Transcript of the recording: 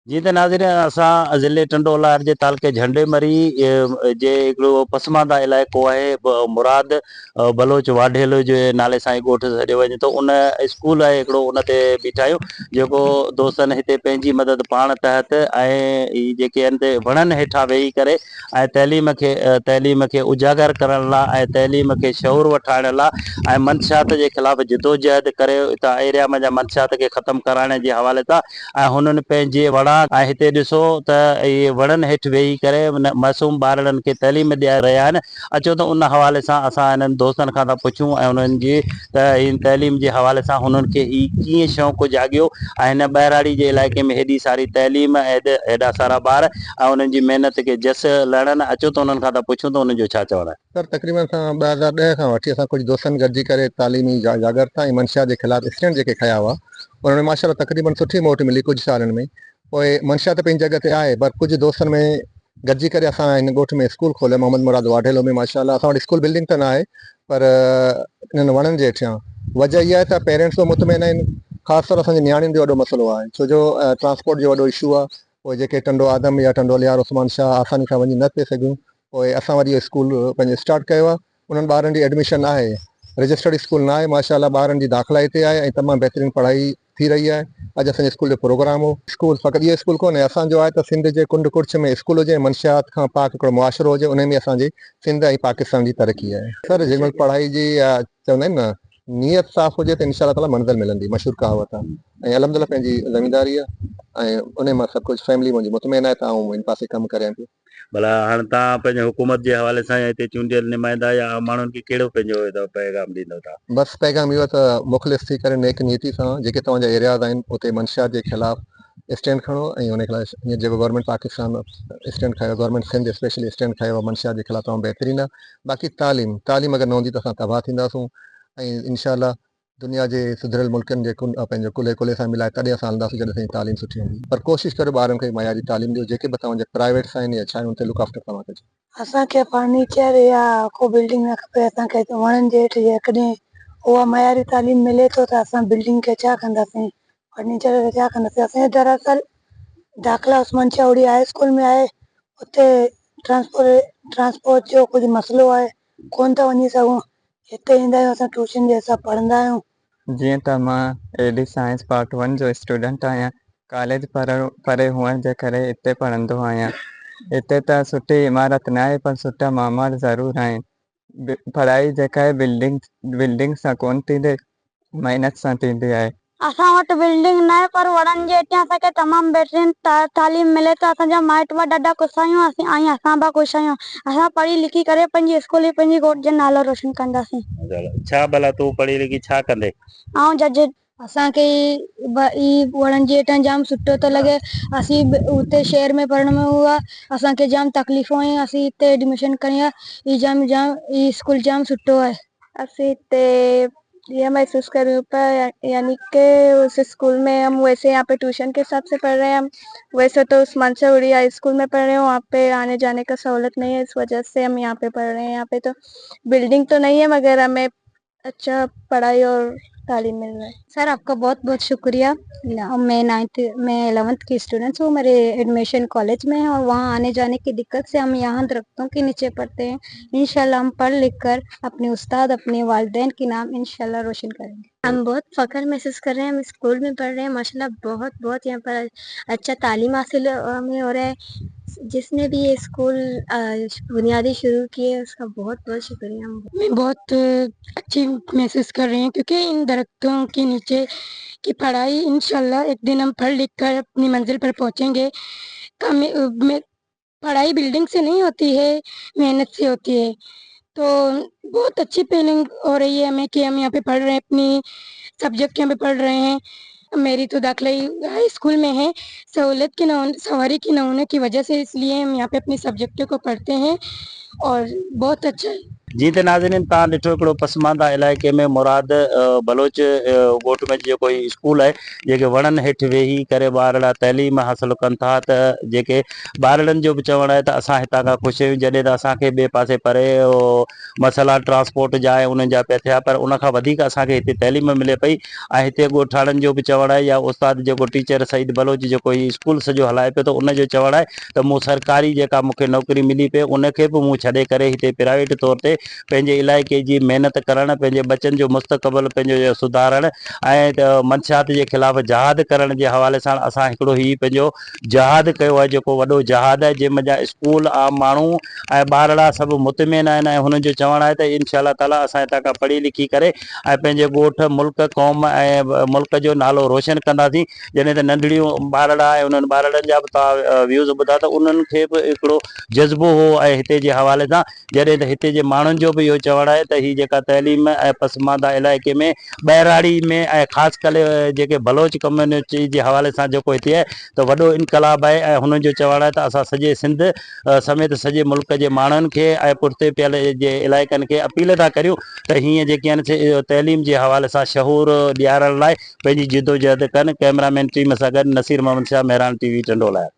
जी त नाज़रीन असां ज़िले टंडोलार जे तालुके झंडेमरी जे हिकिड़ो पसमानदा इलाइक़ो आहे मुराद बलोच वाढेल जे नाले सां ई ॻोठु सॾियो वञे थो। उन स्कूल आहे हिकिड़ो, उन ते बीठा आहियूं जेको दोस्तनि हिते पंहिंजी मदद पाण तहत ऐं ई जेके आहिनि ते वणनि हेठां वेही करे ऐं तइलीम खे उजागर करण लाइ ऐं तइलीम खे शौर वठाइण लाइ ऐं मंशियात जे ख़िलाफ़ जिदोजहद करे हितां एरिया में मंशियात खे ख़तमु कराइण जे हवाले सां ऐं हुननि पंहिंजे वणा ऐं हिते ॾिसो त इहे वणनि हेठि वेही करे मासूम ॿारनि खे तइलीम ॾियाए रहिया आहिनि। अचो त उन हवाले सां असां हिननि दोस्तनि खां था पुछूं ऐं उन्हनि जी त इन तइलीम जे हवाले सां हुननि खे ही कीअं शौक़ु जाॻियो ऐं हिन ॿहिराड़ी जे इलाइक़े में हेॾी सारी तइलीम ऐं हेॾा सारा ॿार ऐं उन्हनि जी महिनत खे जस लड़नि। अचो त उन्हनि खां था पुछूं त उन्हनि जो छा चवणु आहे। सर तक़रीबन असां 2010 खां वठी असां कुझु दोस्तनि गॾिजी करे तालीमी जागरता ऐं मंशा जे ख़िलाफ़ स्टैंड जेके खया हुआ उन्हनि में माशाल्लाह तक़रीबन सुठी मोट मिली कुझु सालनि में। पोइ मंशा त पंहिंजी जॻह ते आहे, पर कुझु दोस्तनि में गॾिजी करे असां हिन ॻोठ में स्कूल खोलियो मोहम्मद मुराद वाढेलो में। माशाल्लाह असां वटि स्कूल बिल्डिंग त न आहे, पर इन्हनि वणनि जे हेठियां वजह इहा आहे त पेरेंट्स बि मुतमिन आहिनि। ख़ासि तौर असांजी नियाणियुनि जो वॾो मसइलो आहे, छो जो ट्रांसपोर्ट जो वॾो इशू आहे। पोइ जेके टंडो आदम या टंडोलियार उस्मान शाह आसानी सां वञी न पिए सघूं, पोइ असां वरी इहो स्कूल पंहिंजो स्टार्ट कयो आहे। उन्हनि ॿारनि जी एडमिशन आहे, रजिस्टर्ड स्कूल न आहे। माशाल्लाह ॿारनि जी दाख़िला हिते आहे ऐं तमामु बहितरीनु पढ़ाई थी रही आहे। अॼु असांजे स्कूल जो प्रोग्राम हो। स्कूल फ़क़ति इहो स्कूल कोन्हे असांजो आहे त सिंध जे कुंड कुर्छ में स्कूल हुजे, मंशियात खां पाक हिकिड़ो मुआशिरो हुजे, उन में असांजी सिंध ऐं पाकिस्तान जी तरक़ी आहे। सर जेमहिल पढ़ाई जी चवंदा आहिनि न, नियत साफ़ हुजे त इनशा ताला मंज़िल मिलंदी, मशहूरु कहावत आहे। ऐं अलहमदिल्ला पंहिंजी ज़मीनदारी आहे ऐं उन मां सभु कुझु फैमिली मुंहिंजी मुतमिन आहे, त आउं इन पासे कमु करियां पियो। भला हाणे तव्हां पंहिंजे हुकूमत जे हवाले सां या हिते चूंडियल नुमाइंदा या माण्हुनि खे कहिड़ो पंहिंजो पैगाम ॾींदो तव्हां? बस पैगाम इहो त मुख़लिस थी करे नेक नीति सां जेके तव्हांजा एरियाज़ आहिनि उते मंशियात जे ख़िलाफ़ स्टैंड खणो ऐं उन खिलाफ़ हीअं जेको गवर्नमेंट पाकिस्तान स्टैंड खयो, गवर्नमेंट सिंध स्पेशली स्टैंड खयो आहे मंशियात जे ख़िलाफ़ तमामु बहितरीनु आहे। बाक़ी तालीम अगरि न हूंदी त असां तबाह थींदासूं ऐं इनशा दुनिया जे सुधरियल मुल्कनि जे पंहिंजो कुल्हे कुल्हे सां मिलाए तॾहिं असां हलंदासीं जॾहिं असांजी तालीम सुठी हूंदी। पर कोशिशि करो ॿारनि खे मयारी तालीम ॾियो, जेके बि तव्हांजा प्राइवेट्स आहिनि या छा आहिनि उन ते लुक आफ्टर तव्हां कजो। असांखे फर्नीचर या को बिल्डिंग न खपे, असांखे वणनि जे हेठि जेकॾहिं उहा मयारी तालीम मिले थो त असां बिल्डिंग खे छा कंदासीं, फर्नीचर खे छा कंदासीं। असांजे दरअसल दाख़िला उस्मान चावड़ी हाई स्कूल में आहे, उते ट्रांसपोर्ट जो कुझु मसइलो आहे, कोन था वञी सघूं। हिते ईंदा आहियूं असां ट्यूशन जे हिसाब पढ़ंदा आहियूं। जीअं त मां एडी साइंस पार्ट 1 जो स्टूडेंट आहियां। कॉलेज परे हुअण जे करे हिते पढ़ंदो आहियां। हिते त सुठी इमारत न आहे, पर सुठा मामार ज़रूरु आहिनि। पढ़ाई जेका आहे बिल्डिंग सां कोन थींदी, महिनत सां थींदी आहे। असां वटि बिल्डिंग न आहे, पर वणनि जे हेठियां असांखे तमामु बहितरीनु तालीम मिले त असांजा माइट बि ॾाढा ख़ुशि आहियूं ऐं असां बि ख़ुशि आहियूं। असां पढ़ी लिखी करे पंहिंजी स्कूल ऐं पंहिंजी ॻोठ जो नालो रोशन कंदासीं। छा भला तूं पढ़ी लिखी छा कंदे? ऐं जज। असांखे ई वणनि जे हेठां जाम सुठो थो लॻे। असीं उते शहर में पढ़ण में हुआ असांखे जाम तकलीफ़ूं आहियूं, असीं हिते एडमिशन कई आहे। ई स्कूल जाम सुठो आहे। असीं हिते ये महसूस करूँ पर यानी कि उस स्कूल में हम वैसे यहाँ पे ट्यूशन के हिसाब से पढ़ रहे हैं। हम वैसे तो उस्मान चावड़ी हाई स्कूल में पढ़ रहे हैं, वहाँ पे आने जाने का सहूलत नहीं है, इस वजह से हम यहाँ पे पढ़ रहे हैं। यहाँ पे तो बिल्डिंग तो नहीं है, मगर हमें अच्छा पढ़ाई और तालीम मिल रहा है। सर आपका बहुत बहुत शुक्रिया। मैं 11th की स्टूडेंट हूँ। मेरे एडमिशन कॉलेज में है और वहाँ आने जाने की दिक्कत से हम यहाँ दरख्तों के नीचे पढ़ते हैं। इंशाल्लाह हम पढ़ लिख कर अपने उस्ताद अपने वालिदैन के नाम इंशाल्लाह रोशन करेंगे। हम बहुत फ़ख्र महसूस कर रहे हैं, हम स्कूल में पढ़ रहे हैं। माशाल्लाह बहुत बहुत यहाँ पर अच्छा तालीम हासिल हमें हो रहा है। जिसने भी ये स्कूल बुनियादी शुरू की है उसका बहुत बहुत शुक्रिया। मैं बहुत अच्छी महसूस कर रही हूँ, क्योंकि इन दरख्तों के नीचे की पढ़ाई इंशाल्लाह एक दिन हम पढ़ लिख कर अपनी मंजिल पर पहुँचेंगे। पढ़ाई बिल्डिंग से नहीं होती है, मेहनत से होती है। तो बहुत अच्छी फीलिंग हो रही है हमें कि हम यहाँ पे पढ़ रहे हैं, अपनी सब्जेक्ट यहाँ पे पढ़ रहे हैं। मेरी तो दाखिला हाई स्कूल में है, सहूलत की सवारी की न होने की वजह से, इसलिए हम यहाँ पे अपनी सब्जेक्टों को पढ़ते हैं और बहुत अच्छा है। जी त नाज़रीन तव्हां ॾिठो हिकिड़ो पसमानदा इलाइक़े में मुराद बलोच ॻोठ में जेको स्कूल आहे जेके वणनि हेठि वेही करे ॿारड़ा तइलीम हासिलु कनि था त जेके ॿारड़नि जो बि चवणु आहे त असां हितां खां ख़ुशि आहियूं जॾहिं त असांखे ॿिए पासे परे मसइला ट्रांसपोर्ट जा ऐं उन्हनि जा पिया थिया पर उनखां वधीक असांखे हिते तइलीम मिले पई ऐं हिते ॻोठाणनि जो बि चवणु आहे या उस्ताद जेको टीचर सईद बलोच जेको स्कूल सॼो हलाए पियो त उनजो चवणु आहे त मूं सरकारी जेका मूंखे नौकिरी मिली पई उनखे बि मूं छॾे करे हिते प्राइवेट तौर ते पंहिंजे इलाइक़े जी महिनत करणु पंहिंजे बचनि जो मुस्तक़बिल पंहिंजो सुधारणु ऐं मंशियात जे ख़िलाफ़ जहाद करण जे हवाले सां असां हिकिड़ो ही पंहिंजो जहाद कयो आहे जेको वॾो जहाद आहे जंहिंमें जा स्कूल आम माण्हू ऐं ॿारड़ा सभु मुतमिन आहिनि ऐं हुननि जो चवणु आहे त इंशा ताला असां हितां खां पढ़ी लिखी करे ऐं पंहिंजे ॻोठ मुल्क क़ौम ऐं मुल्क जो नालो रोशन कंदासीं जॾहिं त नंढड़ियूं ॿारड़ा ऐं उन्हनि ॿारड़नि जा बि तव्हां व्यूज़ ॿुधा त उन्हनि खे बि हिकिड़ो जज़्बो हो ऐं हिते जे हवाले सां जॾहिं त हिते जे माण्हुनि जो बि इहो चवणु आहे त हीअ जेका तइलीम ऐं पसमानदा इलाइक़े में ॿहिराड़ी में ऐं ख़ासि करे जेके बलोच कम्यूनिटी जे हवाले सां जेको हिते आहे त वॾो इनकलाब आहे ऐं हुननि जो चवणु आहे त असां सॼे सिंध समेत सॼे मुल्क जे माण्हुनि खे ऐं पुठिते पियल जे इलाइक़नि खे अपील था करियूं त हीअं जेके आहिनि तइलीम जे हवाले सां शहूर ॾियारण लाइ पंहिंजी जिदोजहद कनि। कैमरामैन टीम सां गॾु नसीर मोहम्मद शाह, मेहरान TV टंडोला।